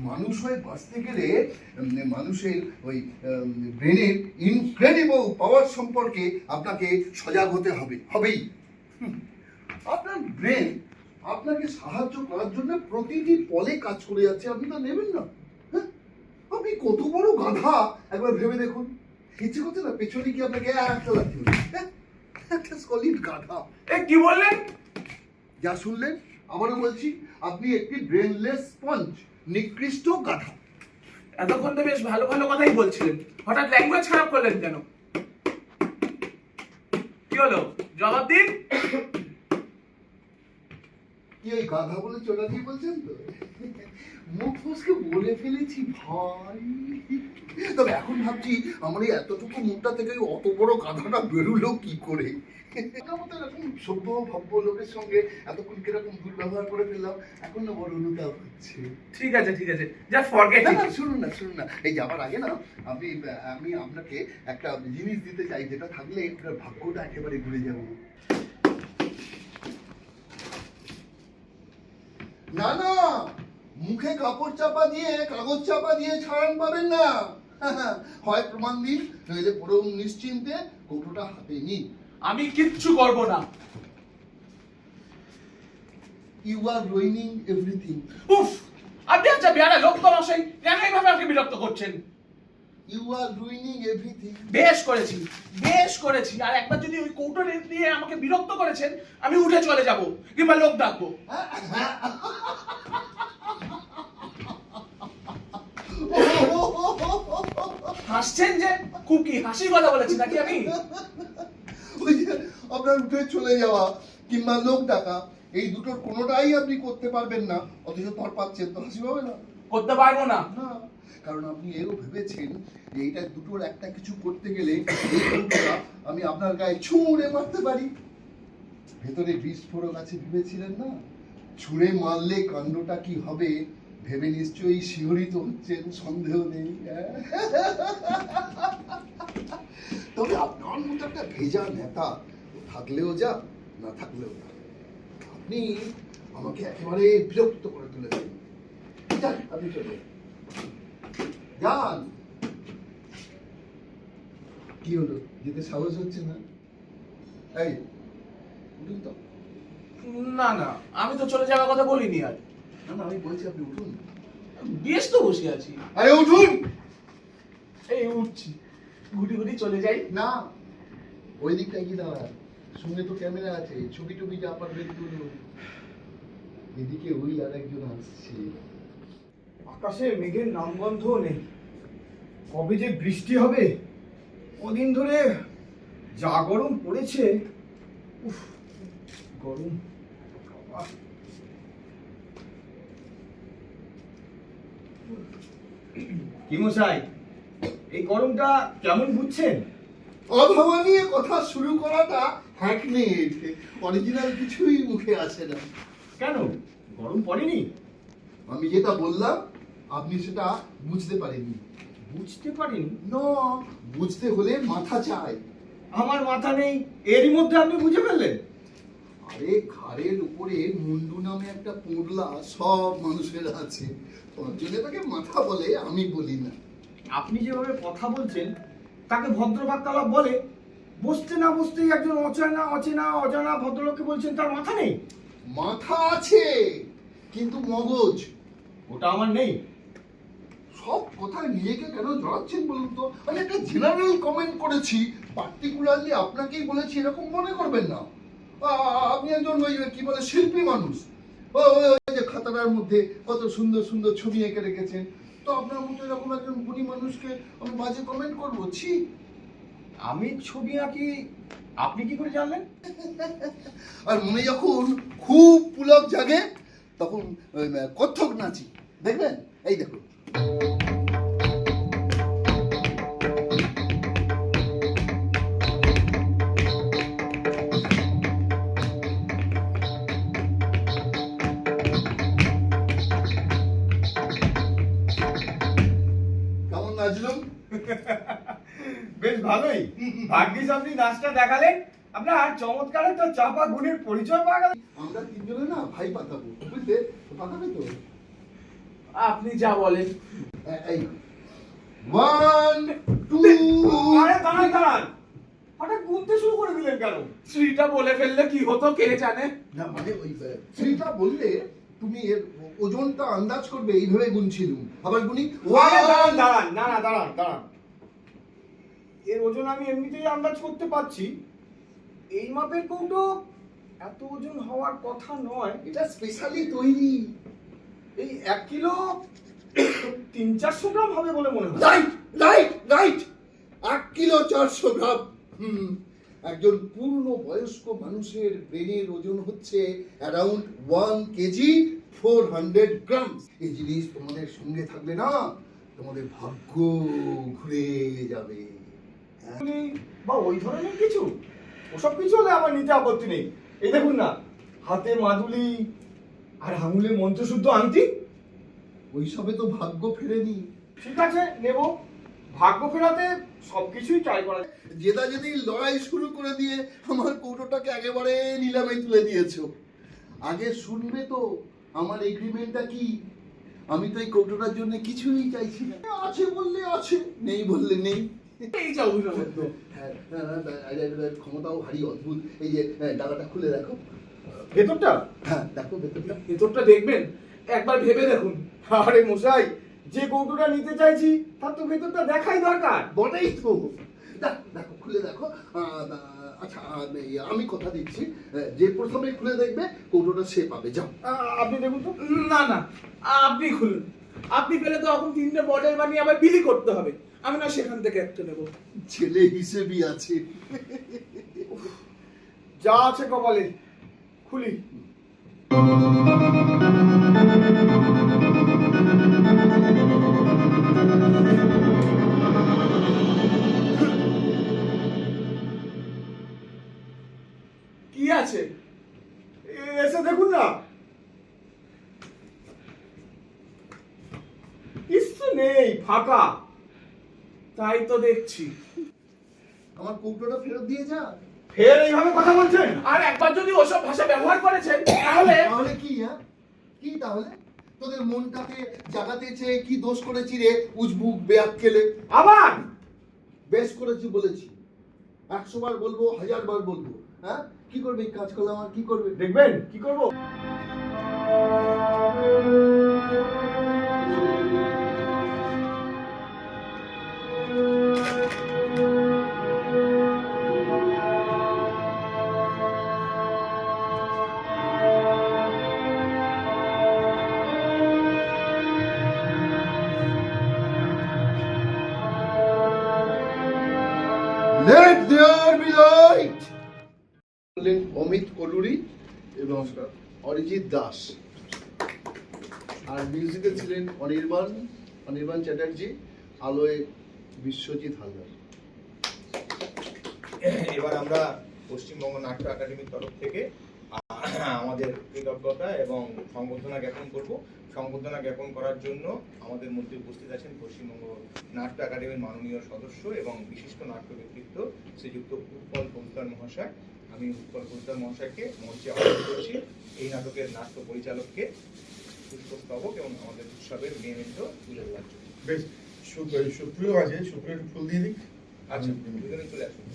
মানুষ হয়ে বাঁচতে গেলে মানুষের ওই ব্রেনের ইনক্রেডিবল পাওয়ার সম্পর্কে আপনাকে সজাগ হতে হবেই। আপনার ব্রেন আপনাকে সাহায্য করার জন্য প্রতিটি পলে কাজ করে যাচ্ছে, আপনি তা নেবেন না? হ্যাঁ, আপনি কত বড় গাধা একবার ভেবে দেখুন। ইচ্ছে করছে না পেছনে কি আপনাকে একটা লাগতে হবে? একটা সলিড গাধা। কি বললেন? যা শুনলেন আবারও বলছি, আপনি একটি ব্রেনলেস স্পঞ্জ, নিকৃষ্ট গাধা। এতক্ষণ তো বেশ ভালো ভালো কথাই বলছিলেন, হঠাৎ ল্যাঙ্গুয়েজ খারাপ করলেন কেন? কি হলো, জবাব দিন। কি ওই গাধা বলে চোলা দিয়ে বলছেন তো? মুখ ফসকে বলে ফেলেছি ভাই। তবে এখন ভাবছি আমার এই এতটুকু মুখটা থেকে অত বড় গাধাটা বেরোলো কি করে। এরকম সভ্য ভব্য লোকের সঙ্গে এতক্ষণ কিরকম দুর্ব্যবহার করে ফেললাম, এখন না বড় অনুতাপ হচ্ছে। ঠিক আছে যা ফরগেট ইট। শুনুন না, এই যাবার আগে না আমি আপনাকে একটা জিনিস দিতে চাই, যেটা থাকলে আপনার ভাগ্যটা একেবারে ঘুরে যাবে। না মুখে কাপড় চাপা দিয়ে কাগজ চাপা দিয়ে ছাড়ান পাবেন না। হয় প্রমাণ দিন, নইলে পুরো নিশ্চিন্তে কৌটোটা হাতে নিন। আমি কিচ্ছু করব না। You are ruining everything. উফ, আপনি আচ্ছা বেয়ারা লোক তো মশাই, কেন এইভাবে আমাকে বিরক্ত করছেন? You are ruining everything. বেশ করেছি। আর একবার যদি ওই কৌটো নিয়ে আমাকে বিরক্ত করেছেন, আমি উঠে চলে যাব কিংবা লোক ডাকবো। হাসছেন যে? খুব কি হাসির কথা বলেছি নাকি আমি? ওই যে আপনার উঠে চলে যাওয়া কিংবা লোক ডাকা, এই দুটোর কোনোটাই আপনি করতে পারবেন না, অথচ ধর পাচ্ছেন, তো হাসি পাবে না? করতে পারবো না। কারণ আপনি এও ভেবেছেন যে এইটা দুটোর একটা কিছু করতে গেলে এই কৌটোটা আমি আপনার গায়ে ছুঁড়ে মারতে পারি। ভেতরে বিস্ফোরক আছে ভেবেছিলেন না? ছুঁড়ে মারলে কাণ্ডটা কি হবে ভেবে নিশ্চয়ই শিহরিত হচ্ছেন, সন্দেহ নেই। তবে আপনার মতো একটা ভেজা নেতা থাকলেও যা, না থাকলেও না, আপনি আমাকে একেবারে বিরক্ত করে তুলেছেন। আপনি চলে যান। কি হলো, যেতে সাহস হচ্ছে না? এই উঠুন তো। না, আমি তো চলে যাওয়ার কথা বলিনি। আর না, আমি বলছি আপনি উঠুন। বেশ তো বসে আছি। আরে উঠুন। এই উঠছি, গুটি চলে যাই। না, ওই দিকটা কি দাঁড়া, শুনে তো ক্যামেরা আছে, ছবি টবি যা পারবেন তুলুন। এদিকে ওই আর একজন আসছে। আকাশে মেঘের নামগন্ধও নেই, কবে যে বৃষ্টি হবে। কদিন ধরে যা গরম পড়েছে, উফ গরম। কি মশাই, এই গরমটা কেমন বুঝছেন? অভাবা নিয়ে কথা শুরু করাটা হ্যাকনেট, অরিজিনাল কিছুই মুখে আসে না। কেন, গরম পড়েনি? আমি যেটা বললাম আপনি সেটা বুঝতে পারেননি। বুঝতে পারিনি? না, বুঝতে হলে মাথা চাই। আমার মাথা নেই, এরই মধ্যে আপনি বুঝে ফেললেন? আরে ঘাড়ের উপরে মুন্ডু নামে একটা পোঁড়লা সব মানুষের আছে, তার জন্য তাকে মাথা বলে, আমি বলি না। আপনি যেভাবে কথা বলছেন তাকে ভদ্র বার্তালাপ বলে? বসতে না বসতেই একজন অজানা ভদ্রলোককে বলছেন তার মাথা নেই? মাথা আছে কিন্তু মগজ ওটা আমার নেই। সব কথায় নিজেকে কেন জড়াচ্ছেন বলুন তো? আমি একটা জেনারেল কমেন্ট করেছি, পার্টিকুলারলি আপনাকেই বলেছি এরকম মনে করবেন না। আপনি একজন ওই কি বলে শিল্পী মানুষ, ওই যে খাতাটার মধ্যে কত সুন্দর সুন্দর ছবি এঁকে রেখেছেন, তো আপনার মতো এরকম একজন গুণী মানুষকে আমি বাজে কমেন্ট করবো? ছি। আমি ছবি আঁকি, আপনি কি করে জানলেন? আর মনে যখন খুব পুলক জাগে তখন কত্থক নাচি, দেখবেন, এই দেখুন। কেমন নাচলাম? বেশ ভালোই। ভাগ্যিস আপনি নাচটা দেখালেন, আপনার চমৎকার একটা চাপা গুণের পরিচয় পাওয়া গেল। আমরা তিনজনে না ভাই পাতাবো, বুঝলে? পাতাবে তো? আপনি যা বলেন। এই 1 2 আরে দাঁড়ান দাঁড়ান, হঠাৎ গুনতে শুরু করে দিলেন কেন? থ্রিটা বলে ফেললে কি হতো কে জানে। না মানে ওই থ্রিটা বললে তুমি এর ওজনটা আন্দাজ করবে, এইভাবে গুনছিলুম। আবার গুনি আরে দাঁড়ান 1 দাঁড়ান, না না দাঁড়ান দাঁড়ান, এর ওজন আমি এমনিতেই আন্দাজ করতে পারছি। এই মাপের কৌটো এত ওজন হওয়ার কথা নয়। এটা স্পেশালি তৈরি। এই 1 কিলো 300-400 গ্রাম হবে বলে মনে হয়। রাইট রাইট রাইট 1 কিলো 400 গ্রাম। একজন পূর্ণ বয়স্ক মানুষের ব্রেনের ওজন হচ্ছে অ্যারাউন্ড 1 কেজি 400 গ্রাম। এই জিনিস তোমাদের সঙ্গে থাকলে না তোমাদের ভাগ্য ঘুরে যাবে। বা ওই ধরনের কিছু, ওসব কিছু হলে আমার নিতে আপত্তি নেই। এই দেখুন না, হাতে মাদুলি আর আঙুলে মন্ত্রশুদ্ধ আংটি। ওইসবে তো ভাগ্য ফেরেনি। ঠিক আছে, নেব। ভাগ্য ফেরাতে সবকিছুই ট্রাই করা যায়। জেদা যদি লড়াই শুরু করে দিয়ে আমার কৌটোটাকে একেবারে নিলামে তুলে দিয়েছো। আগে শুনবে তো আমার এগ্রিমেন্টটা কি। আমি তো এই কৌটোটার জন্য কিছুই চাইছি না। আছে বললে আছে, নেই বললে নেই। এই যা অভিনব। হ্যাঁ, ক্ষমতাও ভারী অদ্ভুত। এই যে ডালাটা খুলে দেখো। ভেতরটা? হ্যাঁ দেখো ভেতরটা। ভেতরটা দেখবেন, একবার ভেবে দেখুন। আরে মশাই, যে কৌটোটা নিতে চাইছি তার তো ভেতরটা দেখাই দরকার। বটেই তো। দেখো খুলে দেখো। আচ্ছা আমি কথা দিচ্ছি, যে প্রথমে খুলে দেখবে কৌটোটা সে পাবে। যাও আপনি দেখুন তো। না না, আপনি খুলুন। আপনি পেলে তো এখন 3টে মডেল বানিয়ে আবার বিলি করতে হবে। আমি না সেখান থেকে একটা নেব। ছেলে হিসেবেই আছে। যা আছে কপালে, খুলি। কি আছে? এসে দেখুন না, কিছু নেই, ফাঁকা। তাই তো দেখছি। আমার কৌটোটা ফেরত দিয়ে যা। ফের এইভাবে কথা বলছেন? আর একবার যদি ওসব ভাষা ব্যবহার করেছেন তাহলে তাহলে কি? কি তাহলে? তোদের মনটাকে জাগাতে চেয়ে কি দোষ করেছি রে উজবুক বেয়াক্কেলে? আবার বেশ করেছি বলেছি। 100 বার বলবো, 1000 বার বলবো। হ্যাঁ কি করবে এই কাজ করলে? আমার কি করবে? দেখবেন কি করব। Let there be light! বললেন অমিত কলুরি এবং অরিজিৎ দাস। আর মিউজিকে ছিলেন অনির্বাণ চ্যাটার্জি, আলোয় বিশ্বজিৎ হালদার। এবার আমরা পশ্চিমবঙ্গ নাট্য একাডেমির তরফ থেকে আমাদের কৃতজ্ঞতা এবং সংবর্ধনা জ্ঞাপন করব। সংবর্ধনা জ্ঞাপন করার জন্য আমাদের মধ্যে উপস্থিত আছেন পশ্চিমবঙ্গ নাট্য একাডেমির মাননীয় সদস্য এবং বিশিষ্ট নাট্য ব্যক্তিত্ব শ্রীযুক্ত উৎপল ফৌজদার মহাশয়। আমি উৎপল ফৌজদার মহাশয়কে মঞ্চে আহ্বান করছি এই নাটকের নাট্য পরিচালককে পুষ্পস্তবক এবং আমাদের উৎসবের মেমেন্টো তুলে দেওয়ার জন্য। বেশ, সুপ্রিয় আছে, সুপ্রিয় ফুল দিয়ে দিক। আচ্ছা, দুজনে চলে আসুন।